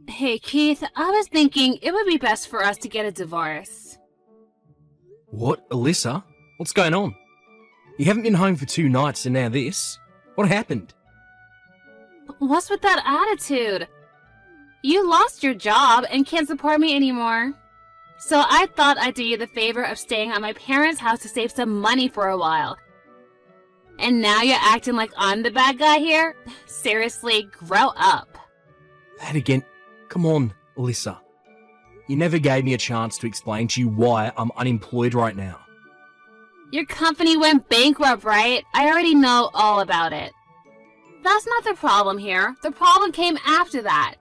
Hey, Keith, I was thinking it would be best for us to get a divorce. What, Alyssa? What's going on? You haven't been home for 2 nights and now this. What happened? What's with that attitude? You lost your job and can't support me anymore. So I thought I'd do you the favor of staying at my parents' house to save some money for a while. And now you're acting like I'm the bad guy here? Seriously, grow up. That again. Come on, Alyssa. You never gave me a chance to explain to you why I'm unemployed right now. Your company went bankrupt, right? I already know all about it. That's not the problem here. The problem came after that.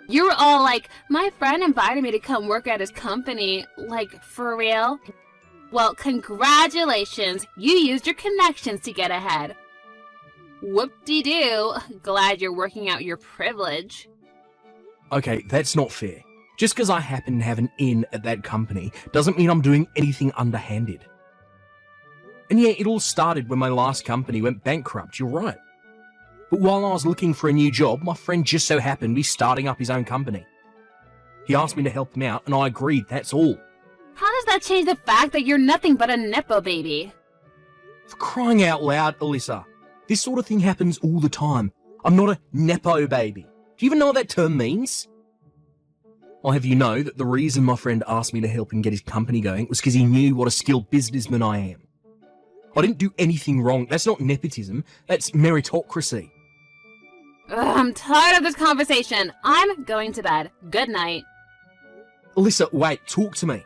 You were all like, my friend invited me to come work at his company. Like, for real? Well, congratulations. You used your connections to get ahead. Whoop-de-doo. Glad you're working out your privilege. Okay, that's not fair. Just because I happen to have an in at that company doesn't mean I'm doing anything underhanded. And yeah, it all started when my last company went bankrupt, you're right. But while I was looking for a new job, my friend just so happened to be starting up his own company. He asked me to help him out, and I agreed, that's all. How does that change the fact that you're nothing but a Nepo baby? For crying out loud, Alyssa. This sort of thing happens all the time. I'm not a Nepo baby. Do you even know what that term means? I'll have you know that the reason my friend asked me to help him get his company going was because he knew what a skilled businessman I am. I didn't do anything wrong. That's not nepotism. That's meritocracy. Ugh, I'm tired of this conversation. I'm going to bed. Good night. Alyssa, wait. Talk to me.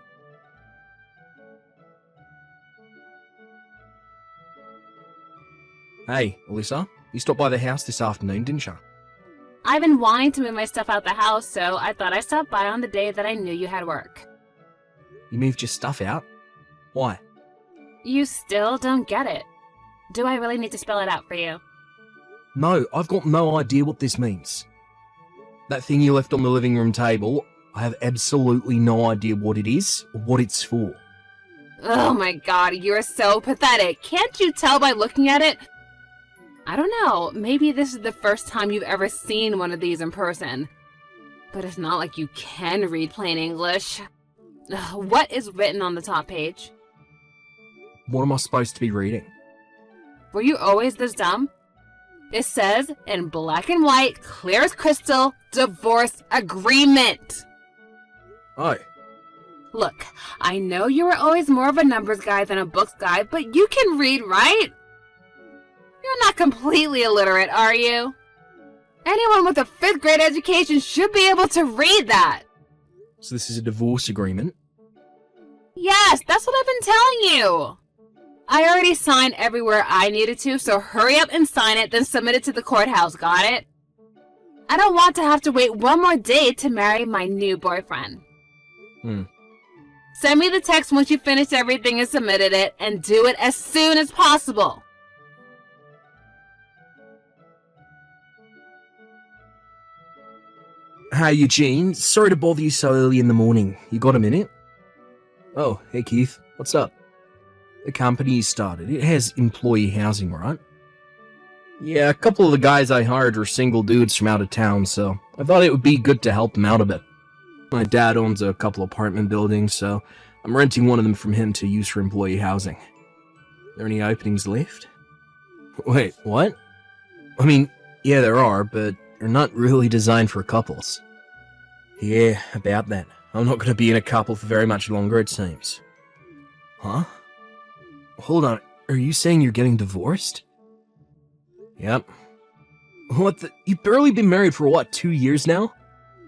Hey, Alyssa. You stopped by the house this afternoon, didn't you? I've been wanting to move my stuff out the house, so I thought I'd stop by on the day that I knew you had work. You moved your stuff out? Why? You still don't get it. Do I really need to spell it out for you? No, I've got no idea what this means. That thing you left on the living room table, I have absolutely no idea what it is or what it's for. Oh my god, you're so pathetic. Can't you tell by looking at it? I don't know, maybe this is the first time you've ever seen one of these in person. But it's not like you can read plain English. Ugh, what is written on the top page? What am I supposed to be reading? Were you always this dumb? It says, in black and white, clear as crystal, divorce agreement. Oh. Look, I know you were always more of a numbers guy than a books guy, but you can read, right? You're not completely illiterate, are you? Anyone with a 5th grade education should be able to read that. So this is a divorce agreement? Yes, that's what I've been telling you. I already signed everywhere I needed to, so hurry up and sign it, then submit it to the courthouse, got it? I don't want to have to wait one more day to marry my new boyfriend. Send me the text once you finish everything and submitted it, and do it as soon as possible. Hey Eugene, sorry to bother you so early in the morning. You got a minute? Oh, hey Keith, what's up? The company you started, it has employee housing, right? Yeah, a couple of the guys I hired are single dudes from out of town, so I thought it would be good to help them out a bit. My dad owns a couple apartment buildings, so I'm renting one of them from him to use for employee housing. Are there any openings left? Wait, what? I mean, yeah there are, but they're not really designed for couples. Yeah, about that. I'm not going to be in a couple for very much longer, it seems. Huh? Hold on, are you saying you're getting divorced? Yep. What the? You've barely been married for what, 2 years now?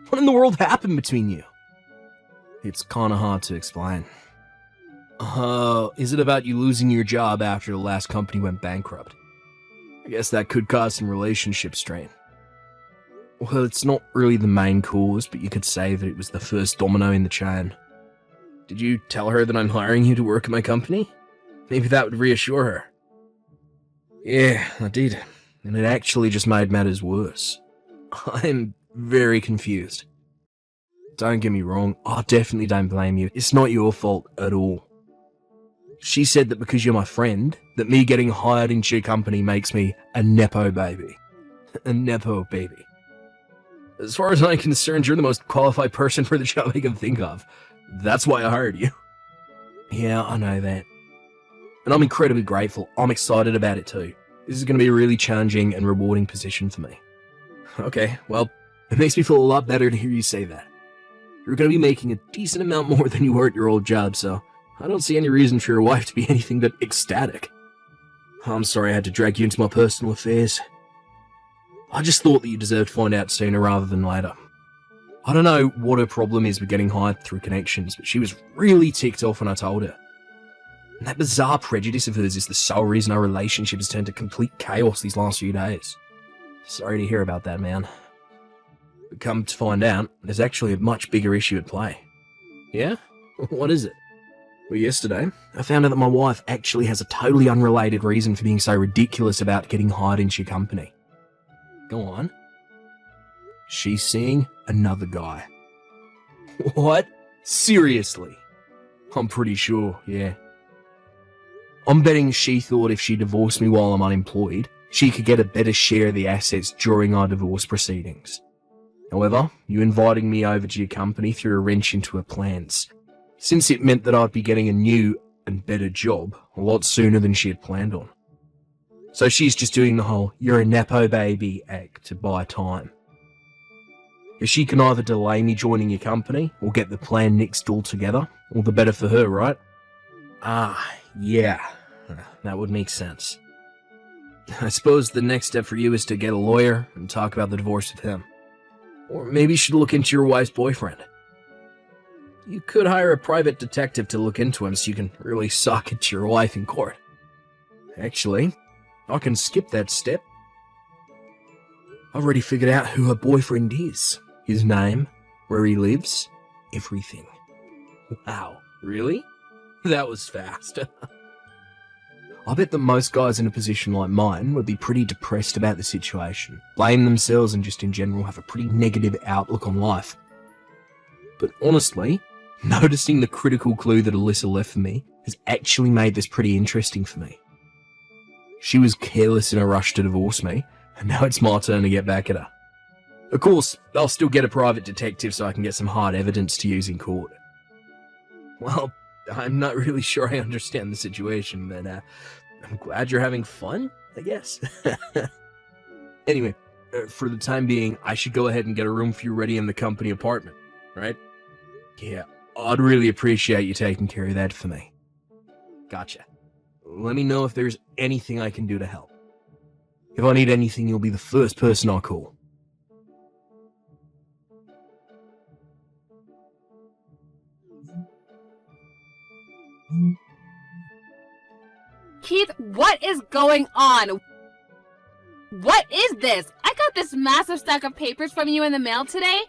What in the world happened between you? It's kinda hard to explain. Is it about you losing your job after the last company went bankrupt? I guess that could cause some relationship strain. Well, it's not really the main cause, but you could say that it was the first domino in the chain. Did you tell her that I'm hiring you to work at my company? Maybe that would reassure her. Yeah, I did. And it actually just made matters worse. I'm very confused. Don't get me wrong, I definitely don't blame you. It's not your fault at all. She said that because you're my friend, that me getting hired into your company makes me a Nepo baby. A Nepo baby. As far as I'm concerned, you're the most qualified person for the job I can think of. That's why I hired you. Yeah, I know that. And I'm incredibly grateful. I'm excited about it too. This is going to be a really challenging and rewarding position for me. Okay, well, it makes me feel a lot better to hear you say that. You're going to be making a decent amount more than you were at your old job, so I don't see any reason for your wife to be anything but ecstatic. I'm sorry I had to drag you into my personal affairs. I just thought that you deserved to find out sooner rather than later. I don't know what her problem is with getting hired through connections, but she was really ticked off when I told her. And that bizarre prejudice of hers is the sole reason our relationship has turned to complete chaos these last few days. Sorry to hear about that, man. But come to find out, there's actually a much bigger issue at play. Yeah? What is it? Well, yesterday, I found out that my wife actually has a totally unrelated reason for being so ridiculous about getting hired into your company. Go on. She's seeing another guy. What? Seriously? I'm pretty sure, yeah. I'm betting she thought if she divorced me while I'm unemployed, she could get a better share of the assets during our divorce proceedings. However, you inviting me over to your company threw a wrench into her plans, since it meant that I'd be getting a new and better job a lot sooner than she had planned on. So she's just doing the whole "you're a Nepo baby" act to buy time. If she can either delay me joining your company or get the plan nixed altogether, all the better for her, right? Ah, yeah, that would make sense. I suppose the next step for you is to get a lawyer and talk about the divorce with him. Or maybe you should look into your wife's boyfriend. You could hire a private detective to look into him so you can really sock it to your wife in court. Actually, I can skip that step. I've already figured out who her boyfriend is. His name, where he lives, everything. Wow, really? That was fast. I bet that most guys in a position like mine would be pretty depressed about the situation, blame themselves and just in general have a pretty negative outlook on life. But honestly, noticing the critical clue that Alyssa left for me has actually made this pretty interesting for me. She was careless in a rush to divorce me, and now it's my turn to get back at her. Of course, I'll still get a private detective so I can get some hard evidence to use in court. Well, I'm not really sure I understand the situation, but I'm glad you're having fun, I guess. Anyway, for the time being, I should go ahead and get a room for you ready in the company apartment, right? Yeah, I'd really appreciate you taking care of that for me. Gotcha. Let me know if there's anything I can do to help. If I need anything, you'll be the first person I call. Keith, what is going on? What is this? I got this massive stack of papers from you in the mail today.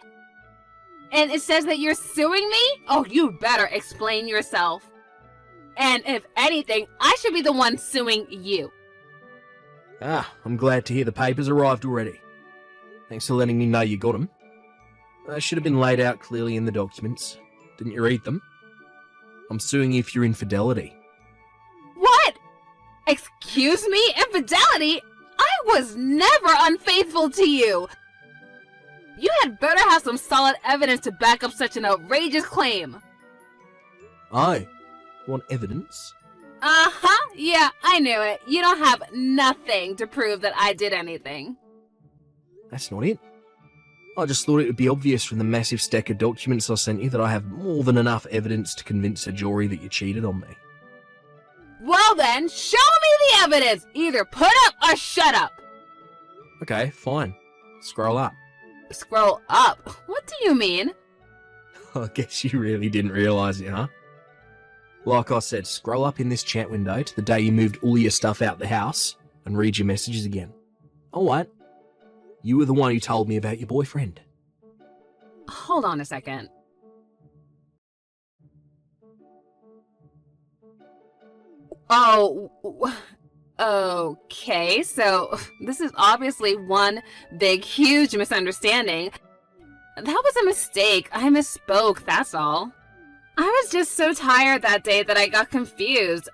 And it says that you're suing me? Oh, you better explain yourself. And if anything, I should be the one suing you. Ah, I'm glad to hear the papers arrived already. Thanks for letting me know you got them. They should have been laid out clearly in the documents. Didn't you read them? I'm suing you for your infidelity. What? Excuse me? Infidelity? I was never unfaithful to you. You had better have some solid evidence to back up such an outrageous claim. I want evidence? Uh-huh. Yeah, I knew it. You don't have nothing to prove that I did anything. That's not it. I just thought it would be obvious from the massive stack of documents I sent you that I have more than enough evidence to convince a jury that you cheated on me. Well then, show me the evidence! Either put up or shut up! Okay, fine. Scroll up. Scroll up? What do you mean? I guess you really didn't realise it, huh? Like I said, scroll up in this chat window to the day you moved all your stuff out the house and read your messages again. Alright. You were the one who told me about your boyfriend. Hold on a second. Oh, okay, so this is obviously one big, huge misunderstanding. That was a mistake. I misspoke, that's all. I was just so tired that day that I got confused.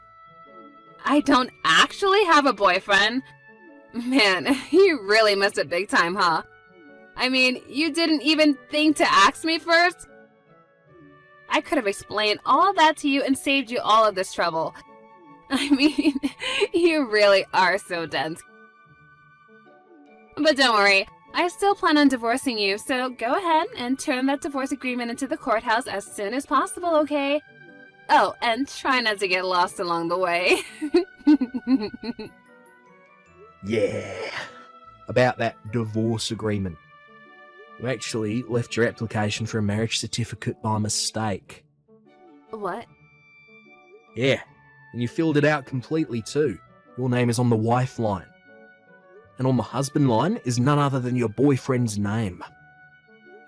I don't actually have a boyfriend. Man, you really missed it big time, huh? I mean, you didn't even think to ask me first? I could have explained all that to you and saved you all of this trouble. I mean, you really are so dense. But don't worry, I still plan on divorcing you, so go ahead and turn that divorce agreement into the courthouse as soon as possible, okay? Oh, and try not to get lost along the way. Yeah. About that divorce agreement. You actually left your application for a marriage certificate by mistake. What? Yeah, and you filled it out completely too. Your name is on the wife line. And on the husband line is none other than your boyfriend's name.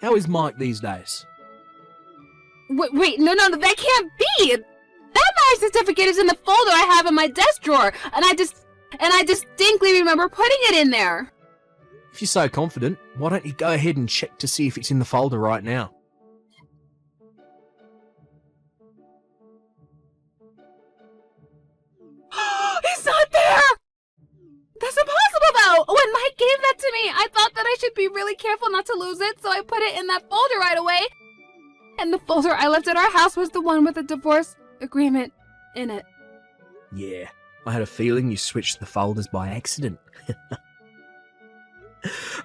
How is Mike these days? Wait, no, that can't be! That marriage certificate is in the folder I have in my desk drawer, and I distinctly remember putting it in there. If you're so confident, why don't you go ahead and check to see if it's in the folder right now? It's not there! That's impossible, though! When Mike gave that to me, I thought that I should be really careful not to lose it, so I put it in that folder right away. And the folder I left at our house was the one with the divorce agreement in it. Yeah, I had a feeling you switched the folders by accident.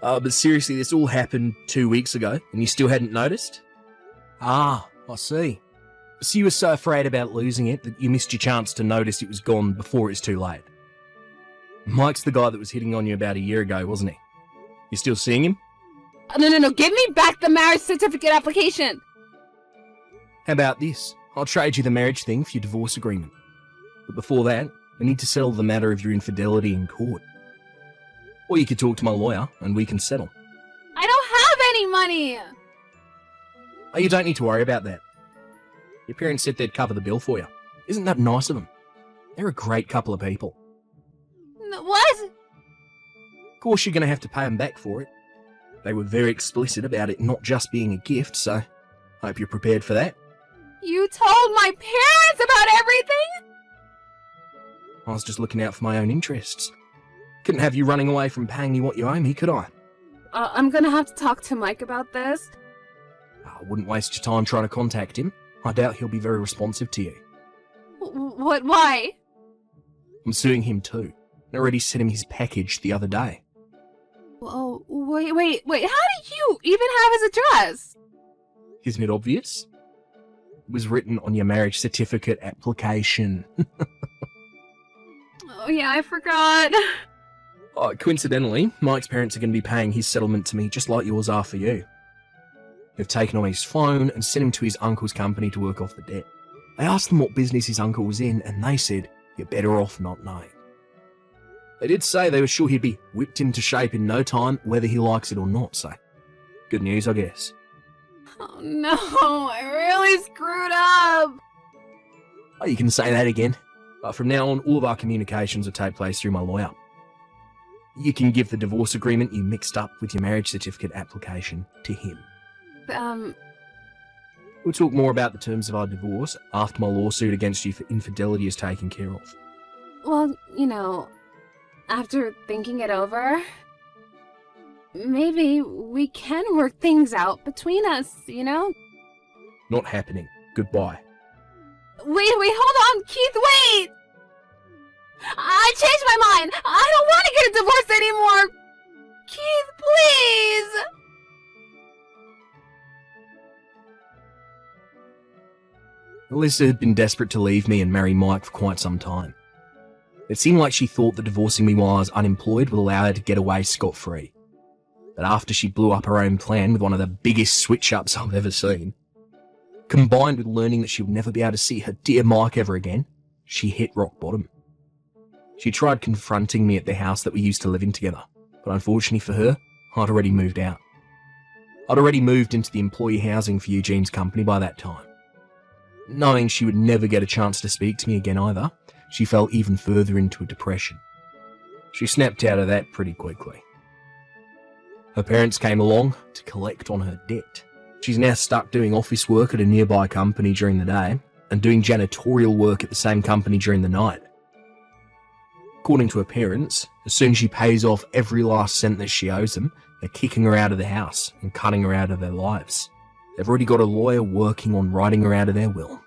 But seriously, this all happened 2 weeks ago, and you still hadn't noticed? Ah, I see. So you were so afraid about losing it that you missed your chance to notice it was gone before it's too late. Mike's the guy that was hitting on you about a year ago, wasn't he? You still seeing him? No, give me back the marriage certificate application! How about this? I'll trade you the marriage thing for your divorce agreement. But before that, we need to settle the matter of your infidelity in court. Or you could talk to my lawyer, and we can settle. I don't have any money! Oh, you don't need to worry about that. Your parents said they'd cover the bill for you. Isn't that nice of them? They're a great couple of people. What? Of course you're going to have to pay them back for it. They were very explicit about it not just being a gift, so I hope you're prepared for that. You told my parents about everything? I was just looking out for my own interests. Couldn't have you running away from paying me what you owe me, could I? I'm gonna have to talk to Mike about this. I wouldn't waste your time trying to contact him. I doubt he'll be very responsive to you. What? Why? I'm suing him too. I already sent him his package the other day. Oh, wait, how do you even have his address? Isn't it obvious? It was written on your marriage certificate application. Oh yeah, I forgot. Coincidentally, Mike's parents are going to be paying his settlement to me just like yours are for you. They've taken on his phone and sent him to his uncle's company to work off the debt. They asked them what business his uncle was in, and they said, you're better off not knowing. They did say they were sure he'd be whipped into shape in no time, whether he likes it or not, so good news, I guess. Oh no, I really screwed up. Oh, you can say that again. But from now on, all of our communications will take place through my lawyer. You can give the divorce agreement you mixed up with your marriage certificate application to him. We'll talk more about the terms of our divorce after my lawsuit against you for infidelity is taken care of. Well, after thinking it over, maybe we can work things out between us, Not happening. Goodbye. Wait, hold on, Keith, wait! I changed my mind! I don't want to get a divorce anymore! Keith, please! Alyssa had been desperate to leave me and marry Mike for quite some time. It seemed like she thought that divorcing me while I was unemployed would allow her to get away scot-free. But after she blew up her own plan with one of the biggest switch-ups I've ever seen, combined with learning that she would never be able to see her dear Mike ever again, she hit rock bottom. She tried confronting me at the house that we used to live in together, but unfortunately for her, I'd already moved out. I'd already moved into the employee housing for Eugene's company by that time. Knowing she would never get a chance to speak to me again either, she fell even further into a depression. She snapped out of that pretty quickly. Her parents came along to collect on her debt. She's now stuck doing office work at a nearby company during the day and doing janitorial work at the same company during the night. According to her parents, as soon as she pays off every last cent that she owes them, They're kicking her out of the house and cutting her out of their lives. They've already got a lawyer working on writing her out of their will.